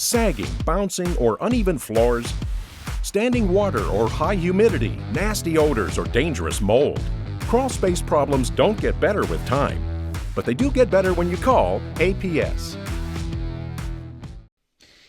sagging, bouncing, or uneven floors? Standing water or high humidity, nasty odors, or dangerous mold? Crawl space problems don't get better with time, but they do get better when you call APS.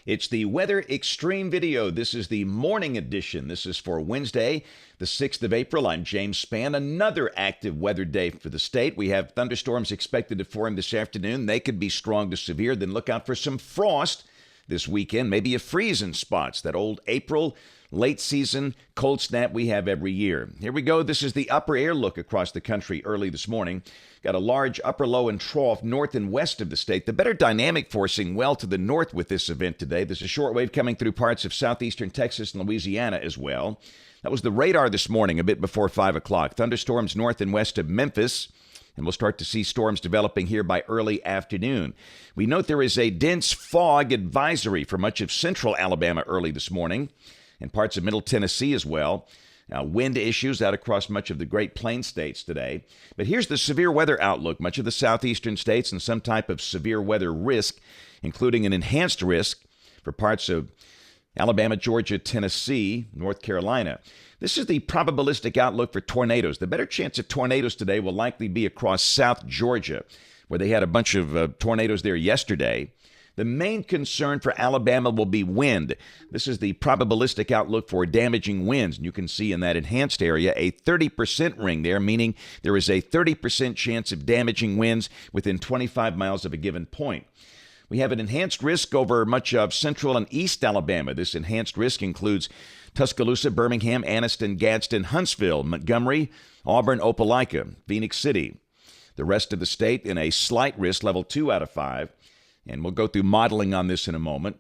It's the Weather Xtreme video. This is the morning edition. This is for Wednesday, the 6th of April. I'm James Spann. Another active weather day for the state. We have thunderstorms expected to form this afternoon. They could be strong to severe. Then look out for some frost this weekend, maybe a freeze in spots. That old April late season cold snap we have every year. Here we go. This is the upper air look across the country early this morning. Got a large upper low and trough north and west of the state. The better dynamic forcing well to the north with this event today. There's a shortwave coming through parts of southeastern Texas and Louisiana as well. That was the radar this morning a bit before 5 o'clock. Thunderstorms north and west of Memphis. And we'll start to see storms developing here by early afternoon. We note there is a dense fog advisory for much of central Alabama early this morning and parts of Middle Tennessee as well. Wind issues out across much of the Great Plains states today. But here's the severe weather outlook. Much of the southeastern states and some type of severe weather risk, including an enhanced risk for parts of Alabama, Georgia, Tennessee, North Carolina. This is the probabilistic outlook for tornadoes. The better chance of tornadoes today will likely be across South Georgia, where they had a bunch of tornadoes there yesterday. The main concern for Alabama will be wind. This is the probabilistic outlook for damaging winds. And you can see in that enhanced area a 30% ring there, meaning there is a 30% chance of damaging winds within 25 miles of a given point. We have an enhanced risk over much of central and east Alabama. This enhanced risk includes Tuscaloosa, Birmingham, Anniston, Gadsden, Huntsville, Montgomery, Auburn, Opelika, Phoenix City. The rest of the state in a slight risk, level 2 out of 5. And we'll go through modeling on this in a moment.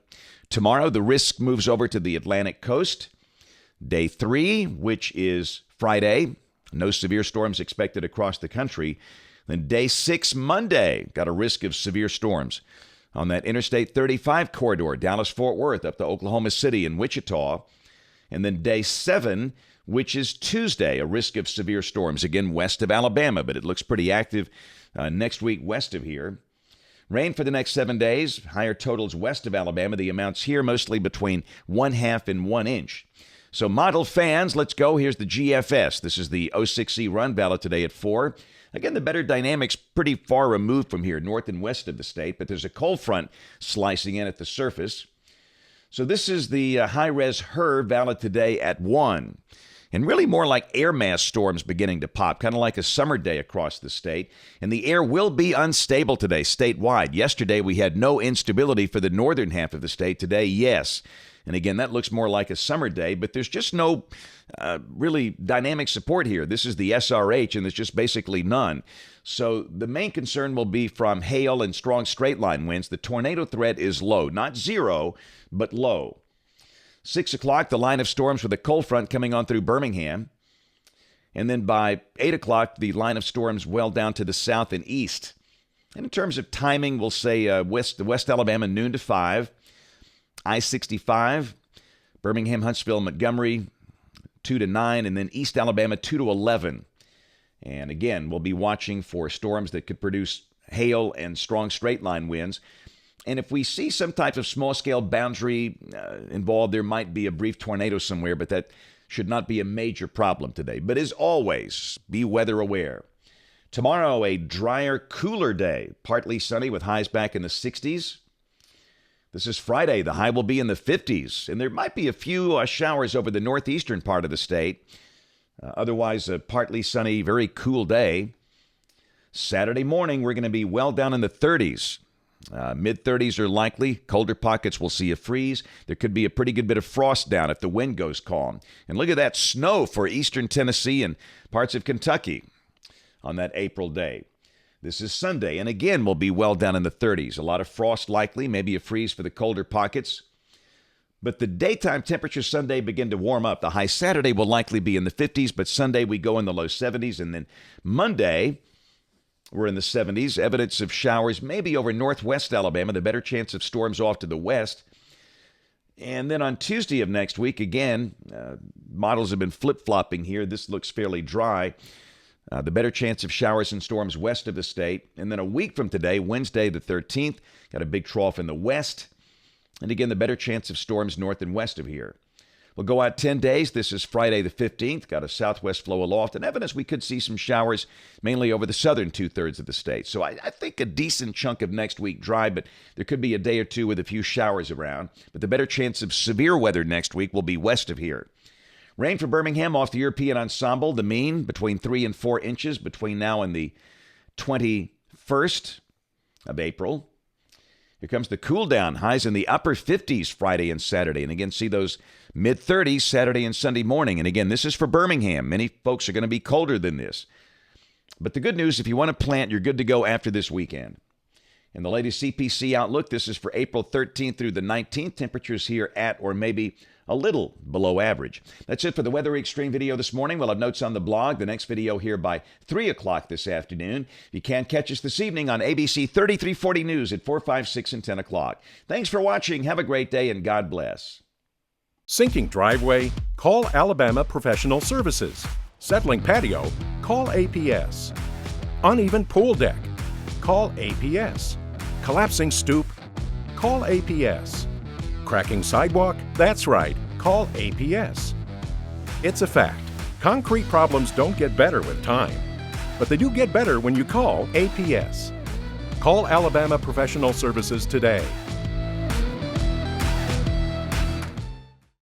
Tomorrow, the risk moves over to the Atlantic coast. Day 3, which is Friday, no severe storms expected across the country. Then day 6, Monday, got a risk of severe storms on that Interstate 35 corridor, Dallas-Fort Worth up to Oklahoma City and Wichita. And then day 7, which is Tuesday, a risk of severe storms, again, west of Alabama, but it looks pretty active next week west of here. Rain for the next 7 days, higher totals west of Alabama. The amounts here mostly between 1/2 and 1 inch. So model fans, let's go. Here's the GFS. This is the 06E run valid today at 4. Again, the better dynamics pretty far removed from here, north and west of the state, but there's a cold front slicing in at the surface. So this is the high-res HER valid today at 1. And really more like air mass storms beginning to pop, kind of like a summer day across the state. And the air will be unstable today statewide. Yesterday, we had no instability for the northern half of the state. Today, yes. And again, that looks more like a summer day, but there's just no really dynamic support here. This is the SRH, and there's just basically none. So the main concern will be from hail and strong straight-line winds. The tornado threat is low, not zero, but low. 6 o'clock, the line of storms with a cold front coming on through Birmingham. And then by 8 o'clock, the line of storms well down to the south and east. And in terms of timing, we'll say West Alabama, noon to 5. I-65, Birmingham, Huntsville, Montgomery, 2 to 9. And then East Alabama, 2 to 11. And again, we'll be watching for storms that could produce hail and strong straight-line winds. And if we see some type of small-scale boundary involved, there might be a brief tornado somewhere, but that should not be a major problem today. But as always, be weather aware. Tomorrow, a drier, cooler day, partly sunny with highs back in the 60s. This is Friday. The high will be in the 50s, and there might be a few showers over the northeastern part of the state. Otherwise, a partly sunny, very cool day. Saturday morning, we're going to be well down in the 30s. Mid-30s are likely. Colder pockets will see a freeze. There could be a pretty good bit of frost down if the wind goes calm. And look at that snow for eastern Tennessee and parts of Kentucky on that April day. This is Sunday, and again, we'll be well down in the 30s. A lot of frost likely, maybe a freeze for the colder pockets. But the daytime temperatures Sunday begin to warm up. The high Saturday will likely be in the 50s, but Sunday we go in the low 70s. And then Monday, we're in the 70s. Evidence of showers maybe over northwest Alabama, the better chance of storms off to the west. And then on Tuesday of next week, again, models have been flip-flopping here. This looks fairly dry. The better chance of showers and storms west of the state. And then a week from today, Wednesday the 13th, got a big trough in the west. And again, the better chance of storms north and west of here. We'll go out 10 days. This is Friday the 15th. Got a southwest flow aloft and evidence we could see some showers mainly over the southern two-thirds of the state. So I think a decent chunk of next week dry, but there could be a day or two with a few showers around. But the better chance of severe weather next week will be west of here. Rain for Birmingham off the European ensemble. The mean between 3 and 4 inches between now and the 21st of April. Here comes the cool down. Highs in the upper 50s Friday and Saturday. And again, see those mid-30s Saturday and Sunday morning. And again, this is for Birmingham. Many folks are going to be colder than this. But the good news, if you want to plant, you're good to go after this weekend. In the latest CPC outlook, this is for April 13th through the 19th. Temperatures here at or maybe a little below average. That's it for the Weather Xtreme video this morning. We'll have notes on the blog. The next video here by 3 o'clock this afternoon. You can catch us this evening on ABC 3340 News at 4, 5, 6, and 10 o'clock. Thanks for watching. Have a great day, and God bless. Sinking driveway? Call Alabama Professional Services. Settling patio? Call APS. Uneven pool deck? Call APS. Collapsing stoop? Call APS. Cracking sidewalk? That's right. Call APS. It's a fact. Concrete problems don't get better with time, but they do get better when you call APS. Call Alabama Professional Services today.